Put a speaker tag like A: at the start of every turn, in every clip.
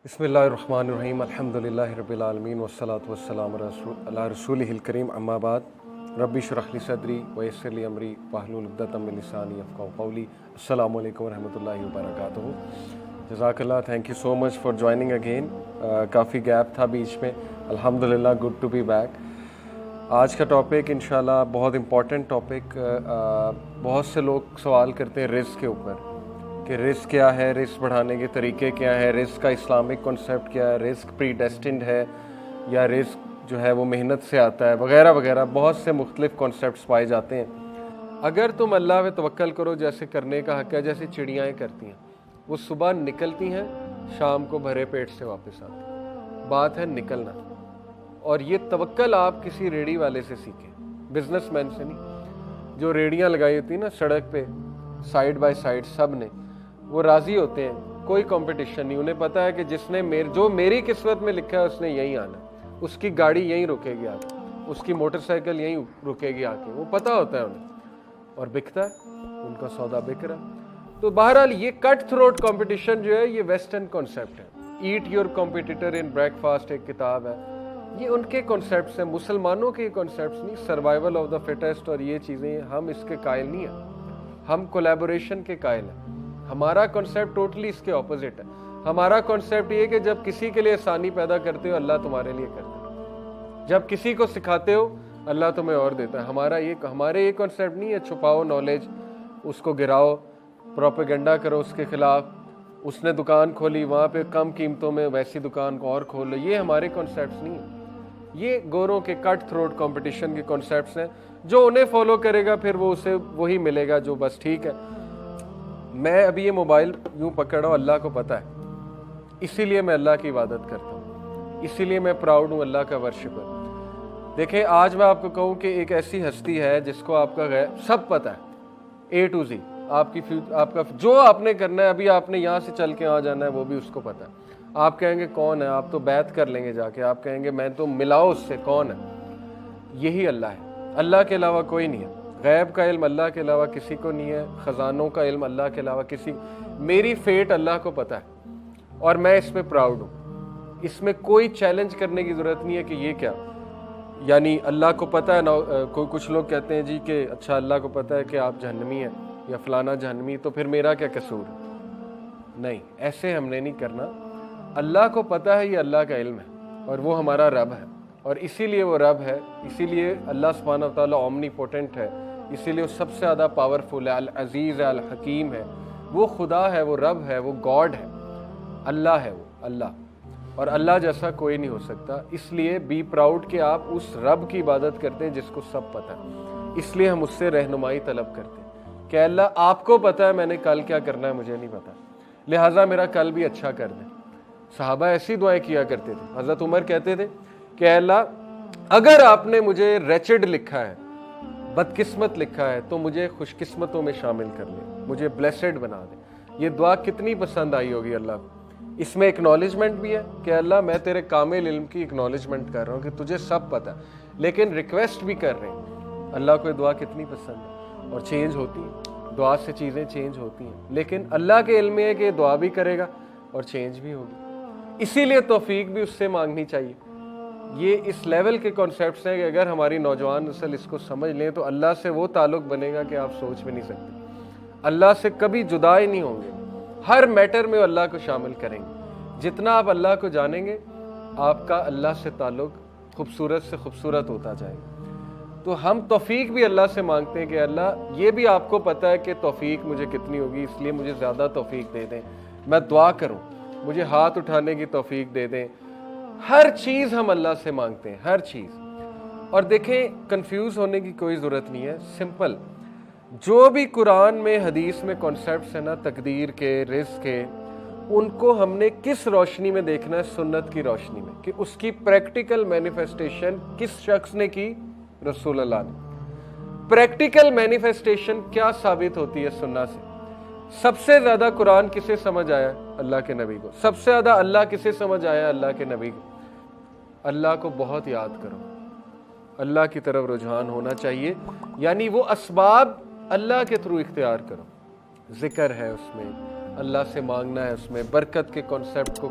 A: बिस्मिल्लाहिर्रहमानिर्रहीम अल्हम्दुलिल्लाहि रब्बिल आलमीन वस्सलातु वस्सलामु अला रसूलिहिल करीम अम्मा बाद रब्बि इश्रह ली सदरी व यस्सिर ली अमरी वहलुल उक़दतम मिन लिसानी यफ़क़हू क़ौली। अस्सलामु अलैकुम व रहमतुल्लाहि व बरकातुहू। जज़ाकल्लाह, thank you so much for joining again. काफ़ी गैप था बीच में, अल्हम्दुलिल्लाह गुड टू बी बैक। आज का टॉपिक इंशाल्लाह बहुत इम्पॉर्टेंट टॉपिक। बहुत से लोग सवाल करते हैं रिस्क के ऊपर कि रिस्क क्या है, रिस्क बढ़ाने के तरीके क्या है, रिस्क का इस्लामिक कॉन्सेप्ट क्या है, रिस्क प्री डेस्टिन्ड है या रिस्क जो है वो मेहनत से आता है, वगैरह वगैरह। बहुत से मुख्तलिफ कॉन्सेप्ट्स पाए जाते हैं। अगर तुम अल्लाह पे तवक्कल करो, जैसे करने का हक़ है, जैसे चिड़ियाँ करती हैं, वो सुबह निकलती हैं, शाम को भरे पेट से वापस आती हैं। बात है निकलना। और ये तवक्कल आप किसी रेडी वाले से सीखें, बिजनेसमैन से नहीं। जो रेडियाँ लगाई होती हैं ना सड़क पे, साइड बाय साइड, सब ने वो राज़ी होते हैं, कोई कंपटीशन नहीं। उन्हें पता है कि जिसने जो मेरी किस्मत में लिखा है उसने यहीं आना, उसकी गाड़ी यहीं रुकेगी आके, उसकी मोटरसाइकिल यहीं रुकेगी आके, वो पता होता है उन्हें। और बिकता है, उनका सौदा बिक रहा है। तो बहरहाल ये कट थ्रोट कंपटीशन जो है ये वेस्टर्न कॉन्सेप्ट है। Eat your competitor in breakfast एक किताब है, ये उनके कॉन्सेप्ट्स हैं, मुसलमानों के कॉन्सेप्ट्स नहीं। सर्वाइवल ऑफ द फिटेस्ट और ये चीज़ें, हम इसके कायल नहीं हैं, हम कोलैबोरेशन के कायल हैं। हमारा कॉन्सेप्ट टोटली इसके ऑपोजिट है। हमारा कॉन्सेप्ट ये कि जब किसी के लिए आसानी पैदा करते हो, अल्लाह तुम्हारे लिए करता है। जब किसी को सिखाते हो, अल्लाह तुम्हें और देता है। हमारे ये कॉन्सेप्ट नहीं है छुपाओ नॉलेज, उसको गिराओ, प्रोपेगेंडा करो उसके खिलाफ। उसने दुकान खोली, वहाँ पे कम कीमतों में वैसी दुकान को और खोल लो। ये हमारे कॉन्सेप्ट्स नहीं है। ये गोरों के कट थ्रोट कंपटीशन के कॉन्सेप्ट्स हैं। जो उन्हें फॉलो करेगा फिर वो उसे वही मिलेगा जो बस ठीक है। मैं अभी ये मोबाइल यूं पकड़ रहा हूँ, अल्लाह को पता है, इसीलिए मैं अल्लाह की इबादत करता हूँ, इसीलिए मैं प्राउड हूँ अल्लाह का वर्शिपर। देखें, आज मैं आपको कहूँ कि एक ऐसी हस्ती है जिसको आपका सब पता है, ए टू जी, आपका जो आपने करना है, अभी आपने यहाँ से चल के आ जाना है, वो भी उसको पता है। आप कहेंगे कौन है, आप तो बैत कर लेंगे जाके, आप कहेंगे मैं तो मिलाओ उससे, कौन है? यही अल्लाह है, अल्लाह के अलावा कोई नहीं है। गैब का इल्म अल्लाह के अलावा किसी को नहीं है, ख़जानों का इल्म अल्लाह के अलावा मेरी फेट अल्लाह को पता है और मैं इस पे प्राउड हूँ। इसमें कोई चैलेंज करने की ज़रूरत नहीं है कि ये क्या, यानी अल्लाह को पता है ना। कुछ लोग कहते हैं जी कि अच्छा अल्लाह को पता है कि आप जहन्नमी हैं या फलाना जहन्नमी, तो फिर मेरा क्या कसूर? नहीं, ऐसे हमने नहीं करना। अल्लाह को पता है, ये अल्लाह का इल्म है और वो हमारा रब है। और इसीलिए वो रब है, इसीलिए अल्लाह सुब्हानहू व तआला ओमनीपोटेंट है, इसीलिए वो सबसे ज़्यादा पावरफुल है, अल अज़ीज़ है, अल हकीम है। वो खुदा है, वो रब है, वो गॉड है, अल्लाह है, वो अल्लाह। और अल्लाह जैसा कोई नहीं हो सकता। इसलिए बी प्राउड कि आप उस रब की इबादत करते हैं जिसको सब पता है। इसलिए हम उससे रहनुमाई तलब करते हैं कि अल्लाह आपको पता है मैंने कल क्या करना है, मुझे नहीं पता, लिहाजा मेरा कल भी अच्छा कर दे। सहाबा ऐसी दुआएं किया करते थे। हज़रत उमर कहते थे कि अल्लाह अगर आपने मुझे रेचेड लिखा है, बदकिस्मत लिखा है, तो मुझे खुशकिस्मतों में शामिल कर ले, मुझे ब्लेसेड बना दे। ये दुआ कितनी पसंद आई होगी अल्लाह को। इसमें एक्नॉलेजमेंट भी है कि अल्लाह मैं तेरे कामिल इल्म की एक्नॉलेजमेंट कर रहा हूँ कि तुझे सब पता है, लेकिन रिक्वेस्ट भी कर रहे हैं। अल्लाह को ये दुआ कितनी पसंद है। और चेंज होती है, दुआ से चीज़ें चेंज होती हैं, लेकिन अल्लाह के इल्म में है कि दुआ भी करेगा और चेंज भी होगी। इसीलिए तौफीक भी उससे मांगनी चाहिए। ये इस लेवल के कॉन्सेप्ट्स हैं कि अगर हमारी नौजवान नस्ल इसको समझ लें तो अल्लाह से वो ताल्लुक़ बनेगा कि आप सोच भी नहीं सकते। अल्लाह से कभी जुदा ही नहीं होंगे, हर मैटर में अल्लाह को शामिल करेंगे। जितना आप अल्लाह को जानेंगे, आपका अल्लाह से ताल्लुक़ खूबसूरत से खूबसूरत होता जाएगा। तो हम तौफीक भी अल्लाह से मांगते हैं कि अल्लाह ये भी आपको पता है कि तौफीक मुझे कितनी होगी, इसलिए मुझे ज़्यादा तौफीक दे दें। मैं दुआ करूँ, मुझे हाथ उठाने की तौफीक दे दें। हर चीज़ हम अल्लाह से मांगते हैं, हर चीज़। और देखें, कंफ्यूज होने की कोई ज़रूरत नहीं है, सिंपल। जो भी कुरान में, हदीस में कॉन्सेप्ट्स है ना, तकदीर के, रिज़्क़ के, उनको हमने किस रोशनी में देखना है? सुन्नत की रोशनी में, कि उसकी प्रैक्टिकल मैनिफेस्टेशन किस शख्स ने की? रसूल अल्लाह ने। प्रैक्टिकल मैनिफेस्टेशन क्या साबित होती है? सुन्ना से। सबसे ज़्यादा कुरान किसे समझ आया? अल्लाह के नबी को। सबसे ज़्यादा अल्लाह किसे समझ आया? अल्लाह के नबी को। अल्लाह को बहुत याद करो, अल्लाह की तरफ रुझान होना चाहिए, यानी वो असबाब अल्लाह के थ्रू इख्तियार करो। जिक्र है उसमें, अल्लाह से मांगना है, उसमें बरकत के कॉन्सेप्ट को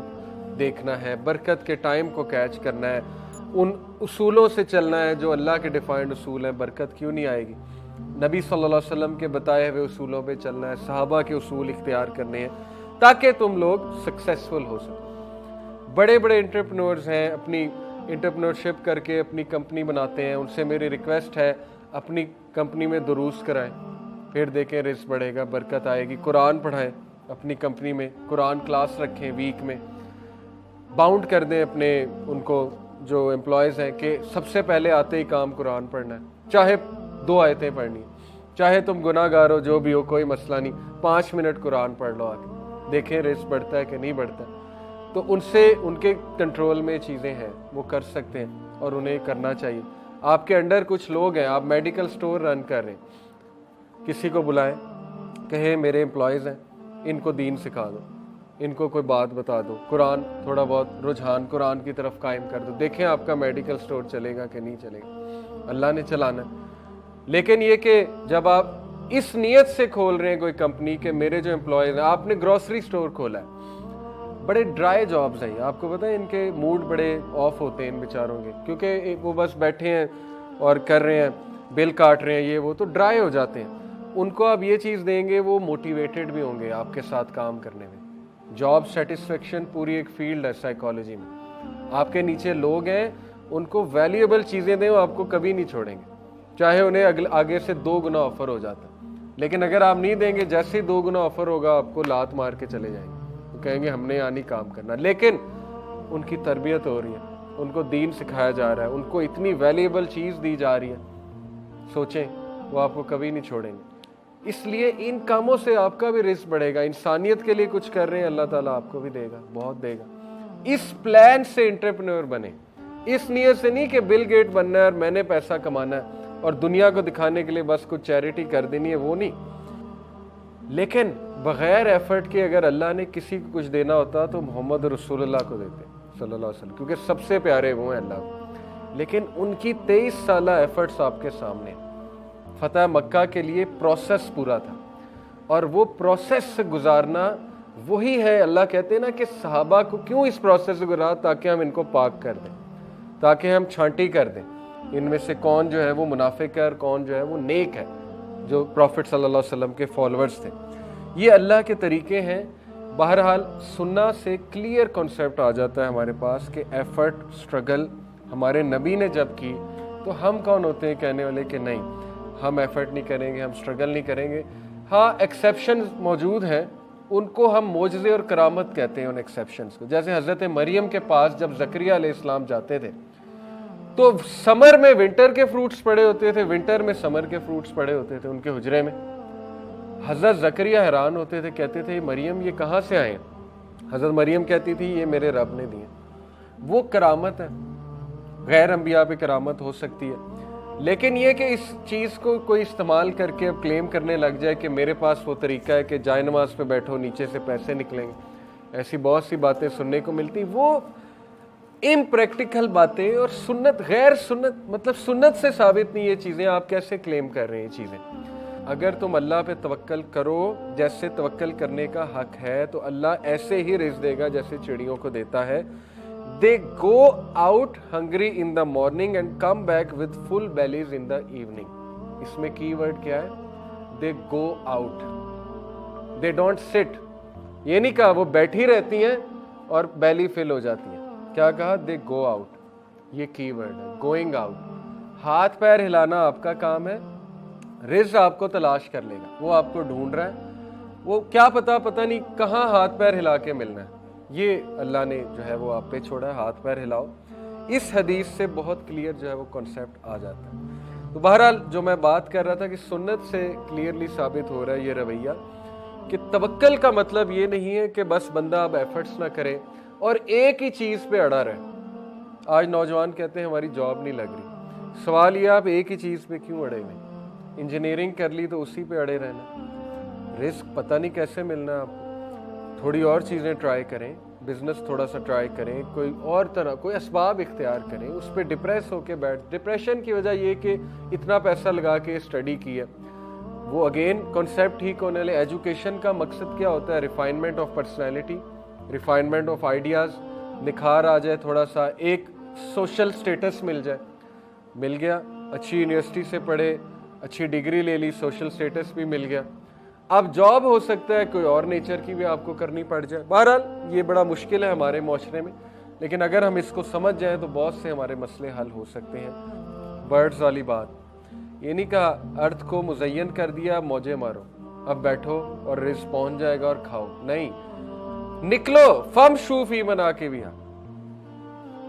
A: دیکھنا ہے, برکت کے ٹائم کو کیچ کرنا ہے, ان اصولوں سے چلنا ہے جو اللہ کے ڈیفائنڈ اصول ہیں. برکت کیوں نہیں آئے گی؟ نبی صلی اللہ علیہ وسلم کے بتائے ہوئے اصولوں پہ چلنا ہے, صحابہ کے اصول اختیار کرنے ہیں تاکہ تم لوگ سکسیسفل ہو سکو. بڑے بڑے انٹرپرینورز ہیں, اپنی انٹرپرینورشپ کر کے اپنی کمپنی بناتے ہیں. ان سے میری ریکویسٹ ہے اپنی کمپنی میں دروس کرائیں, پھر دیکھیں رزق بڑھے گا, برکت آئے گی. قرآن پڑھائیں اپنی کمپنی میں, قرآن کلاس رکھیں ویک میں. باؤنڈ کر دیں اپنے ان کو جو امپلائیز ہیں کہ سب سے پہلے آتے ہی کام قرآن پڑھنا ہے, چاہے 2 آیتیں پڑھنی, چاہے تم گناہ گار ہو جو بھی ہو کوئی مسئلہ نہیں, 5 منٹ قرآن پڑھ لو, آگے دیکھیں رزق بڑھتا ہے کہ نہیں بڑھتا. تو ان سے ان کے کنٹرول میں چیزیں ہیں, وہ کر سکتے ہیں اور انہیں کرنا چاہیے. آپ کے انڈر کچھ لوگ ہیں, آپ میڈیکل سٹور رن کر رہے ہیں, کسی کو بلائیں, کہیں میرے امپلائیز ہیں, ان کو دین سکھا دو, ان کو کوئی بات بتا دو, قرآن تھوڑا بہت رجحان قرآن کی طرف قائم کر دو, دیکھیں آپ کا میڈیکل سٹور چلے گا کہ نہیں چلے گا. اللہ نے چلانا ہے. لیکن یہ کہ جب آپ اس نیت سے کھول رہے ہیں کوئی کمپنی کہ میرے جو امپلائیز ہیں, آپ نے گروسری سٹور کھولا ہے, بڑے ڈرائی جابز ہیں, آپ کو پتہ ہے ان کے موڈ بڑے آف ہوتے ہیں ان بیچاروں کے, کیونکہ وہ بس بیٹھے ہیں اور کر رہے ہیں, بل کاٹ رہے ہیں, یہ وہ, تو ڈرائی ہو جاتے ہیں. ان کو آپ یہ چیز دیں گے وہ موٹیویٹڈ بھی ہوں گے آپ کے ساتھ کام کرنے میں. جاب سیٹسفیکشن پوری ایک فیلڈ ہے سائیکالوجی میں. آپ کے نیچے لوگ ہیں, ان کو ویلیوبل چیزیں دیں, وہ آپ کو کبھی نہیں چھوڑیں گے, چاہے انہیں آگے سے 2 گنا آفر ہو جاتا. لیکن اگر آپ نہیں دیں گے, جیسے ہی 2 گنا آفر ہوگا آپ کو لات مار کے چلے جائیں گے, وہ کہیں گے ہم نے یہاں نہیں کام کرنا. لیکن ان کی تربیت ہو رہی ہے, ان کو دین سکھایا جا رہا ہے, ان کو اتنی ویلیوبل چیز دی جا رہی ہے, سوچیں وہ آپ کو کبھی نہیں چھوڑیں گے. اس لیے ان کاموں سے آپ کا بھی رزق بڑھے گا. انسانیت کے لیے کچھ کر رہے ہیں, اللہ تعالیٰ آپ کو بھی دے گا, بہت دے گا. اس پلان سے انٹرپرینور بنے, اس نیت سے نہیں کہ بل گیٹ بننا ہے اور میں نے پیسہ کمانا ہے اور دنیا کو دکھانے کے لیے بس کچھ چیریٹی کر دینی ہے, وہ نہیں. لیکن بغیر ایفرٹ کے اگر اللہ نے کسی کو کچھ دینا ہوتا تو محمد رسول اللہ کو دیتے صلی اللہ علیہ وسلم, کیونکہ سب سے پیارے وہ ہیں اللہ کو. لیکن ان کی 23 سالہ ایفرٹس آپ کے سامنے. فتح مکہ کے لیے پروسیس پورا تھا, اور وہ پروسیس سے گزارنا وہی ہے. اللہ کہتے ہیں نا کہ صحابہ کو کیوں اس پروسیس سے گزارا, تاکہ ہم ان کو پاک کر دیں, تاکہ ہم چھانٹی کر دیں ان میں سے کون جو ہے وہ منافق ہے اور کون جو ہے وہ نیک ہے, جو پروفٹ صلی اللہ علیہ وسلم کے فالوورز تھے. یہ اللہ کے طریقے ہیں. بہرحال سننا سے کلیئر کنسیپٹ آ جاتا ہے ہمارے پاس کہ ایفرٹ, اسٹرگل ہمارے نبی نے جب کی, تو ہم کون ہوتے ہیں کہنے والے کہ نہیں ہم ایفرٹ نہیں کریں گے, ہم اسٹرگل نہیں کریں گے. ہاں ایکسیپشنز موجود ہیں, ان کو ہم معجزے اور کرامت کہتے ہیں ان ایکسیپشنز کو. جیسے حضرت مریم کے پاس جب زکریا علیہ السلام جاتے تھے تو سمر میں ونٹر کے فروٹس پڑے ہوتے تھے, ونٹر میں سمر کے فروٹس پڑے ہوتے تھے ان کے حجرے میں. حضرت زکریا حیران ہوتے تھے, کہتے تھے مریم یہ کہاں سے آئے ہیں؟ حضرت مریم کہتی تھی یہ میرے رب نے دیے. وہ کرامت ہے. غیر انبیاء پہ کرامت ہو سکتی ہے, لیکن یہ کہ اس چیز کو کوئی استعمال کر کے اب کلیم کرنے لگ جائے کہ میرے پاس وہ طریقہ ہے کہ جائے نماز پہ بیٹھو نیچے سے پیسے نکلیں گے, ایسی بہت سی باتیں سننے کو ملتی. وہ امپریکٹیکل باتیں اور سنت غیر سنت, مطلب سنت سے ثابت نہیں یہ چیزیں, آپ کیسے کلیم کر رہے ہیں یہ چیزیں؟ اگر تم اللہ پہ توکل کرو جیسے توکل کرنے کا حق ہے تو اللہ ایسے ہی رزق دے گا جیسے چڑیوں کو دیتا ہے. They go out hungry in the morning and come back with full bellies in the evening. اس میں کی ورڈ کیا ہے؟ They go out. They don't sit. یہ نہیں کہا وہ بیٹھی رہتی ہیں اور بیلی فل ہو جاتی ہیں, کیا کہا؟ They go out. یہ کی ورڈ ہے, going out. ہاتھ پیر ہلانا آپ کا کام ہے, رزق آپ کو تلاش کر لے گا, وہ آپ کو ڈھونڈ رہا ہے, وہ کیا پتہ نہیں کہاں ہاتھ پیر ہلا کے ملنا ہے. یہ اللہ نے جو ہے وہ آپ پہ چھوڑا ہے, ہاتھ پیر ہلاؤ. اس حدیث سے بہت کلیئر جو ہے وہ کنسیپٹ آ جاتا ہے. تو بہرحال جو میں بات کر رہا تھا کہ سنت سے کلیئرلی ثابت ہو رہا ہے یہ رویہ کہ توکل کا مطلب یہ نہیں ہے کہ بس بندہ اب ایفرٹس نہ کرے اور ایک ہی چیز پہ اڑا رہے. آج نوجوان کہتے ہیں ہماری جاب نہیں لگ رہی. سوال یہ آپ ایک ہی چیز پہ کیوں اڑے ہوئے؟ انجینئرنگ کر لی تو اسی پہ اڑے رہنا, رزق پتہ نہیں کیسے ملنا ہے آپ کو. تھوڑی اور چیزیں ٹرائی کریں, بزنس تھوڑا سا ٹرائی کریں, کوئی اور طرح کوئی اسباب اختیار کریں. اس پہ ڈپریس ہو کے ڈپریشن کی وجہ یہ کہ اتنا پیسہ لگا کے اسٹڈی کی ہے. وہ اگین کنسیپٹ ٹھیک ہونے لے. ایجوکیشن کا مقصد کیا ہوتا ہے؟ Refinement of personality, refinement of ideas, निखार आ जाए, थोड़ा सा एक सोशल स्टेटस मिल जाए, मिल गया, अच्छी यूनिवर्सिटी से पढ़े, अच्छी डिग्री ले ली, सोशल स्टेटस भी मिल गया, अब जॉब हो सकता है कोई और नेचर की भी आपको करनी पड़ जाए। बहरहाल ये बड़ा मुश्किल है हमारे माशरे में, लेकिन अगर हम इसको समझ जाएं तो बहुत से हमारे मसले हल हो सकते हैं। बर्ड्स वाली बात, ये नहीं कहा अर्थ को मुज़य्यन कर दिया मौजे मारो, अब बैठो और रिज़्क़ पहुंच जाएगा और खाओ, नहीं, निकलो, फम शूफी मना के भी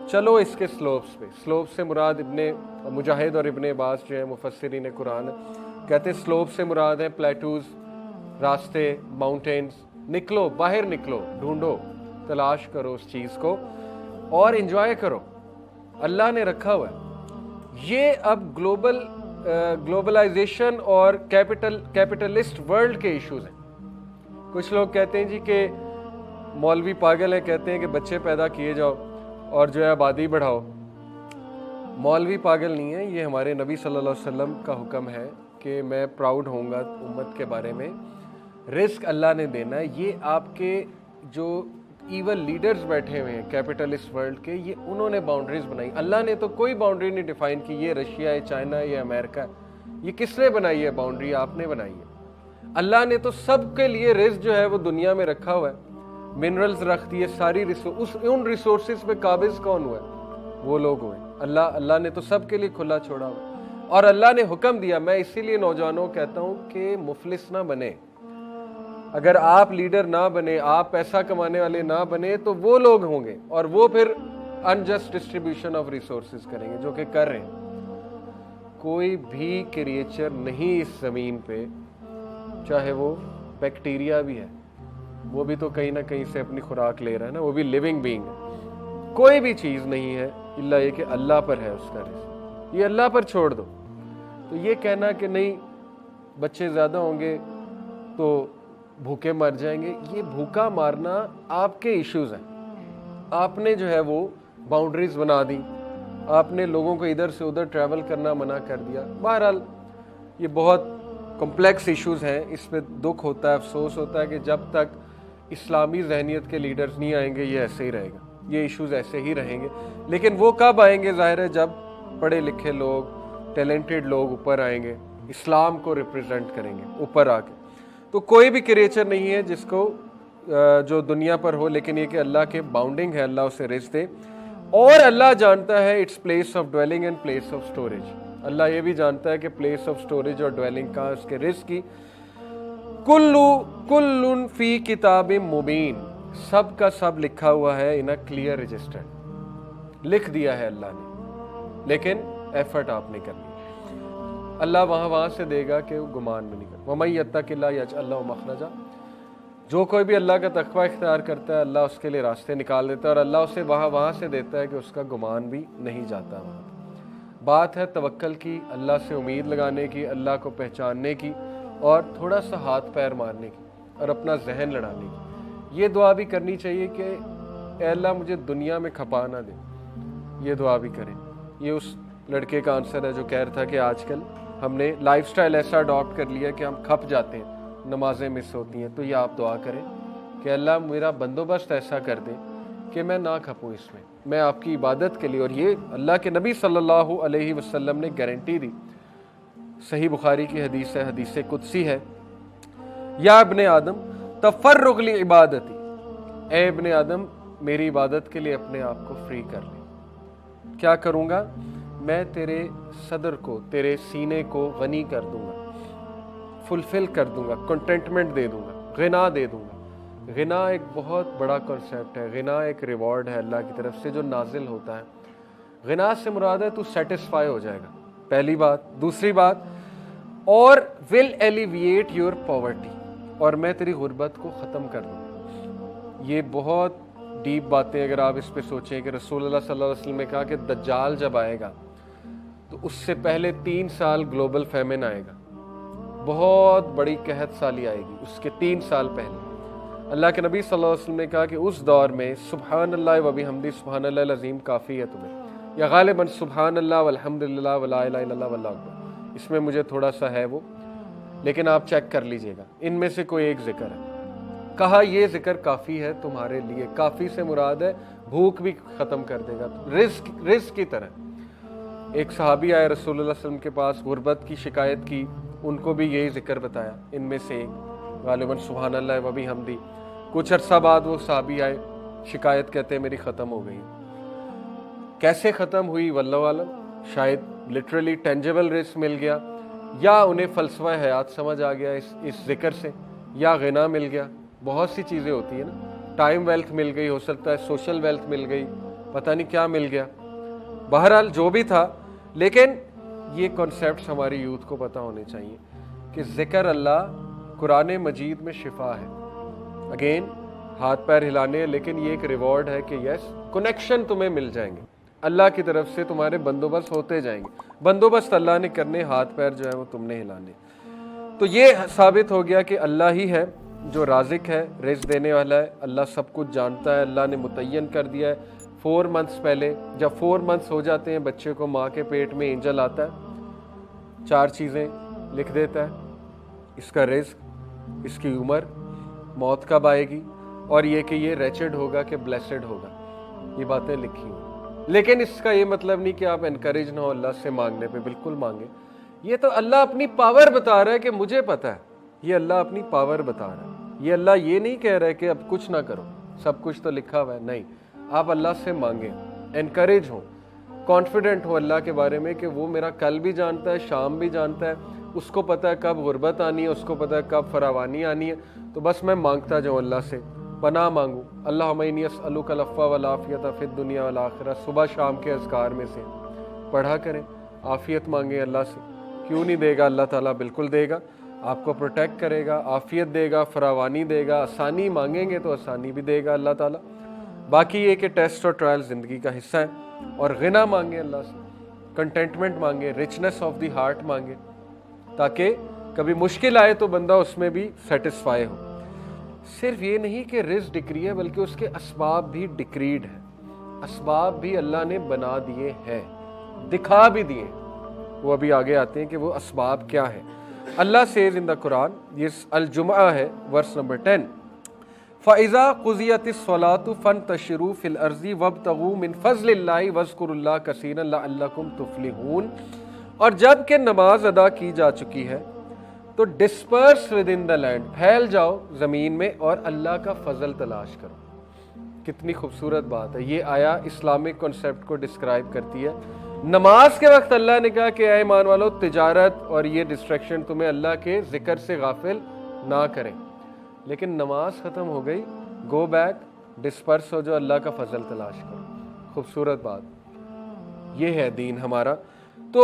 A: चलो इसके स्लोप्स पे। स्लोप से मुराद इब्ने मुजाहिद और इब्ने अब्बास जो है मुफस्सिरीन कुरान कहते हैं स्लोप से मुराद है प्लेटूज, रास्ते, माउंटेन्स। निकलो, बाहर निकलो, ढूंढो, तलाश करो उस चीज़ को और एंजॉय करो, अल्लाह ने रखा हुआ है। ये अब ग्लोबलाइजेशन और कैपिटलिस्ट वर्ल्ड के इश्यूज हैं। कुछ लोग कहते हैं जी कि मौलवी पागल है, कहते हैं कि बच्चे पैदा किए जाओ और जो है आबादी बढ़ाओ। मौलवी पागल नहीं है, ये हमारे नबी सल्लल्लाहु अलैहि वसल्लम का हुक्म है कि मैं प्राउड होऊंगा उम्मत के बारे में। रिस्क अल्लाह ने देना है। ये आपके जो ईवल लीडर्स बैठे हुए हैं कैपिटलिस्ट वर्ल्ड के, ये उन्होंने बाउंड्रीज बनाई। अल्लाह ने तो कोई बाउंड्री नहीं डिफाइन की, ये रशिया है, चाइना है, ये अमेरिका है। ये किसने बनाई है बाउंड्री? आपने बनाई है। अल्लाह ने तो सबके लिए रिस्क जो है वो दुनिया में रखा हुआ है, मिनरल्स रख दिए, सारी उन रिसोर्सेज पे काबिज कौन हुआ है? वो लोग हुए। अल्लाह ने तो सबके लिए खुला छोड़ा हुआ। और अल्लाह ने हुक्म दिया, मैं इसीलिए नौजवानों को कहता हूँ कि मुफलिस ना बने। अगर आप लीडर ना बने, आप पैसा कमाने वाले ना बने, तो वो लोग होंगे और वो फिर अनजस्ट डिस्ट्रीब्यूशन ऑफ रिसोर्सेज करेंगे, जो कि कर रहे हैं। कोई भी क्रिएचर नहीं इस जमीन पे, चाहे वो बैक्टीरिया भी है, वो भी तो कहीं ना कहीं से अपनी खुराक ले रहा है ना, वो भी लिविंग बीइंग है। कोई भी चीज़ नहीं है इल्ला ये कि अल्लाह पर है उसका रिज़्क़, ये अल्लाह पर छोड़ दो। तो ये कहना कि नहीं बच्चे ज़्यादा होंगे तो भूखे मर जाएंगे, ये भूखा मारना आपके इश्यूज़ हैं। आपने जो है वो बाउंड्रीज बना दी, आपने लोगों को इधर से उधर ट्रैवल करना मना कर दिया। बहरहाल ये बहुत कॉम्प्लेक्स इश्यूज़ हैं, इस पर दुख होता है, अफसोस होता है कि जब तक इस्लामी जहनीत के लीडर्स नहीं आएंगे ये ऐसे ही रहेगा, ये इश्यूज़ ऐसे ही रहेंगे। लेकिन वो कब आएंगे? ज़ाहिर है जब पढ़े लिखे लोग, टैलेंटेड लोग ऊपर आएंगे, इस्लाम को रिप्रेजेंट करेंगे ऊपर आके। तो कोई भी क्रिएचर नहीं है जिसको जो दुनिया पर हो, लेकिन ये कि अल्लाह के बाउंडिंग है, अल्लाह उसे रिज़्क़ दे। और अल्लाह जानता है it's place of dwelling and place of storage. अल्लाह ये भी जानता है कि प्लेस ऑफ स्टोरेज और ड्वेलिंग कहाँ, उसके रिज़्क़ की। कुल्लुन फी किताबिम मुबीन, सब का सब लिखा हुआ है इन अ क्लियर रजिस्टर। लिख दिया है अल्लाह ने, लेकिन एफर्ट आपने करनी। अल्लाह वहाँ से देगा कि वो गुमान में नहीं कर। वमन यत्तकिल्लाह यजअल लहु मखरजा, जो कोई भी अल्लाह का तक़वा इख्तियार करता है अल्लाह उसके लिए रास्ते निकाल देता है, और अल्लाह उसे वहाँ से देता है कि उसका गुमान भी नहीं जाता। वहाँ बात है तवक्कल की, अल्लाह से उम्मीद लगाने की, अल्लाह को पहचानने की, और थोड़ा सा हाथ पैर मारने की और अपना जहन लड़ाने की। ये दुआ भी करनी चाहिए कि ऐ अल्लाह मुझे दुनिया में खपा ना दे, ये दुआ भी करें। ये उस लड़के का आंसर है जो कह रहा था कि आजकल हमने लाइफस्टाइल ऐसा अडॉप्ट कर लिया कि हम खप जाते हैं, नमाजें मिस होती हैं। तो ये आप दुआ करें कि अल्लाह मेरा बंदोबस्त ऐसा कर दे कि मैं ना खपूँ इसमें, मैं आपकी इबादत के लिए। और ये अल्लाह के नबी सल्लल्लाहु अलैहि वसल्लम ने गारंटी दी, सही बुखारी की हदीस है, हदीस कुदसी है, या इब्ने आदम तफर्रुग ली इबादती, ए इब्ने आदम मेरी इबादत के लिए अपने आप को फ्री कर ले। क्या करूँगा? मैं तेरे सदर को, तेरे सीने को गनी कर दूंगा, फुलफिल कर दूंगा, कंटेंटमेंट दे दूंगा, गिना दे दूंगा। गिना एक बहुत बड़ा कॉन्सेप्ट है। गिना एक रिवॉर्ड है अल्लाह की तरफ से जो नाजिल होता है। गिना से मुराद है तू सेटिस्फाई हो जाएगा, पहली बात। दूसरी बात, और विल एलिविएट योर पॉवर्टी, और मैं तेरी गुर्बत को ख़त्म कर दूंगा। ये बहुत डीप बातें अगर आप इस पे सोचें कि रसूलुल्लाह सल्लल्लाहु अलैहि वसल्लम ने कहा कि दज्जाल जब आएगा तो उससे पहले 3 साल ग्लोबल फेमिन आएगा, बहुत बड़ी कहत साली आएगी उसके 3 साल पहले। अल्लाह के नबी सल्लल्लाहु अलैहि वसल्लम ने कहा कि उस दौर में सुब्हानल्लाह व बिहम्दी सुब्हानल्लाह अज़ीम काफ़ी है तुम्हें, या गालिबन सुब्हानल्लाह वल्हम्दुलिल्लाह वला इलाहा इल्लल्लाह वल्लाहु अकबर। इसमें मुझे थोड़ा सा है वो, लेकिन आप चेक कर लीजिएगा, इनमें से कोई एक जिक्र है। کہا یہ ذکر کافی ہے تمہارے لیے. کافی سے مراد ہے بھوک بھی ختم کر دے گا, رزق کی طرح. ایک صحابی آئے رسول اللہ صلی اللہ علیہ وسلم کے پاس, غربت کی شکایت کی, ان کو بھی یہی ذکر بتایا. ان میں سے ایک غالباً سبحان اللہ و بحمدہ. کچھ عرصہ بعد وہ صحابی آئے, شکایت کہتے ہیں میری ختم ہو گئی. کیسے ختم ہوئی واللہ عالم, شاید لٹرلی ٹینجیبل رزق مل گیا, یا انہیں فلسفہ حیات سمجھ آ گیا اس ذکر سے, یا غنا مل گیا. بہت سی چیزیں ہوتی ہیں نا, ٹائم ویلتھ مل گئی, ہو سکتا ہے سوشل ویلتھ مل گئی, پتہ نہیں کیا مل گیا. بہرحال جو بھی تھا, لیکن یہ کنسیپٹس ہماری یوتھ کو پتہ ہونے چاہیے کہ ذکر اللہ قرآن مجید میں شفا ہے. اگین ہاتھ پیر ہلانے, لیکن یہ ایک ریوارڈ ہے کہ یس کنیکشن تمہیں مل جائیں گے, اللہ کی طرف سے تمہارے بندوبست ہوتے جائیں گے. بندوبست اللہ نے کرنے, ہاتھ پیر جو ہے وہ تم نے ہلانے. تو یہ ثابت ہو گیا کہ اللہ ہی ہے جو رازق ہے, رزق دینے والا ہے. اللہ سب کچھ جانتا ہے, اللہ نے متعین کر دیا ہے. 4 months پہلے جب 4 months ہو جاتے ہیں بچے کو, ماں کے پیٹ میں اینجل آتا ہے, 4 چیزیں لکھ دیتا ہے. اس کا رزق, اس کی عمر, موت کب آئے گی, اور یہ کہ یہ ریچڈ ہوگا کہ بلیسڈ ہوگا. یہ باتیں لکھی ہیں. لیکن اس کا یہ مطلب نہیں کہ آپ انکریج نہ ہو اللہ سے مانگنے پہ, بالکل مانگیں. یہ تو اللہ اپنی پاور بتا رہا ہے کہ مجھے پتہ ہے. یہ اللہ اپنی پاور بتا رہا ہے. یہ اللہ یہ نہیں کہہ رہا ہے کہ اب کچھ نہ کرو, سب کچھ تو لکھا ہوا ہے. نہیں, آپ اللہ سے مانگیں, انکریج ہوں, کانفیڈنٹ ہو اللہ کے بارے میں کہ وہ میرا کل بھی جانتا ہے, شام بھی جانتا ہے. اس کو پتہ ہے کب غربت آنی ہے, اس کو پتہ ہے کب فراوانی آنی ہے. تو بس میں مانگتا جاؤں اللہ سے, پناہ مانگوں. اللہم انی اسألک العفو والعافیۃ فی الدنیا والآخرہ. صبح شام کے اذکار میں سے پڑھا کریں, عافیت مانگیں اللہ سے. کیوں نہیں دے گا اللہ تعالیٰ, بالکل دے گا. آپ کو پروٹیکٹ کرے گا, عافیت دے گا, فراوانی دے گا. آسانی مانگیں گے تو آسانی بھی دے گا اللہ تعالیٰ. باقی یہ کہ ٹیسٹ اور ٹرائل زندگی کا حصہ ہے. اور غنا مانگیں اللہ سے, کنٹینٹمنٹ مانگیں, رچنس آف دی ہارٹ مانگیں, تاکہ کبھی مشکل آئے تو بندہ اس میں بھی سیٹسفائی ہو. صرف یہ نہیں کہ رزق ڈکری ہے, بلکہ اس کے اسباب بھی ڈکریڈ ہیں. اسباب بھی اللہ نے بنا دیے ہیں, دکھا بھی دیے. وہ ابھی آگے آتے ہیں کہ وہ اسباب کیا ہیں. اللہ سیز ان دا قرآن, یہ الجمعہ ہے, ورس نمبر 10, فَإِذَا قُضِيَتِ الصَّلَاةُ فَانتَشِرُوا فِي الْأَرْضِ وَابْتَغُوا مِنْ فَضْلِ اللَّهِ وَاذْكُرُوا اللَّهَ كَثِيرًا لَعَلَّكُمْ تُفْلِحُونَ. اور جب کہ نماز ادا کی جا چکی ہے تو disperse within the land, پھیل جاؤ زمین میں اور اللہ کا فضل تلاش کرو. کتنی خوبصورت بات ہے. یہ آیا اسلامک کنسیپٹ کو ڈسکرائب کرتی ہے. نماز کے وقت اللہ نے کہا کہ اے ایمان والو, تجارت اور یہ ڈسٹریکشن تمہیں اللہ کے ذکر سے غافل نہ کریں. لیکن نماز ختم ہو گئی, گو بیک, ڈسپرس ہو جو, اللہ کا فضل تلاش کرو. خوبصورت بات. یہ ہے دین ہمارا. تو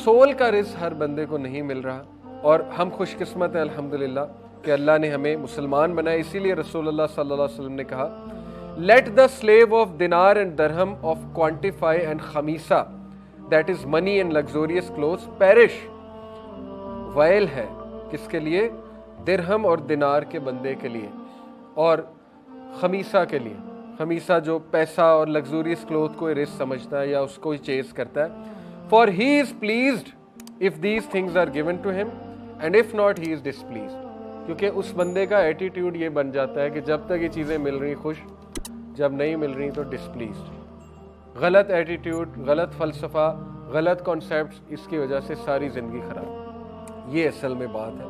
A: سول کا رزق ہر بندے کو نہیں مل رہا, اور ہم خوش قسمت ہیں الحمدللہ کہ اللہ نے ہمیں مسلمان بنائے. اسی لیے رسول اللہ صلی اللہ علیہ وسلم نے کہا, let the slave of dinar and dirham of quantify and khamisa, that is money and luxurious clothes, perish. ویل ہے کس کے لیے؟ درہم اور دینار کے بندے کے لیے, اور خمیسہ کے لیے. خمیسہ جو پیسہ اور لگزوریس کلوتھ کو رزق سمجھتا ہے یا اس کو چیز کرتا ہے. For he is pleased if these things are given to him, and if not he is displeased. کیونکہ اس بندے کا ایٹیٹیوڈ یہ بن جاتا ہے کہ جب تک یہ چیزیں مل رہی خوش, جب نہیں مل رہی تو ڈسپلیزڈ. غلط ایٹیٹیوڈ, غلط فلسفہ, غلط کانسیپٹس, اس کی وجہ سے ساری زندگی خراب. یہ اصل میں بات ہے.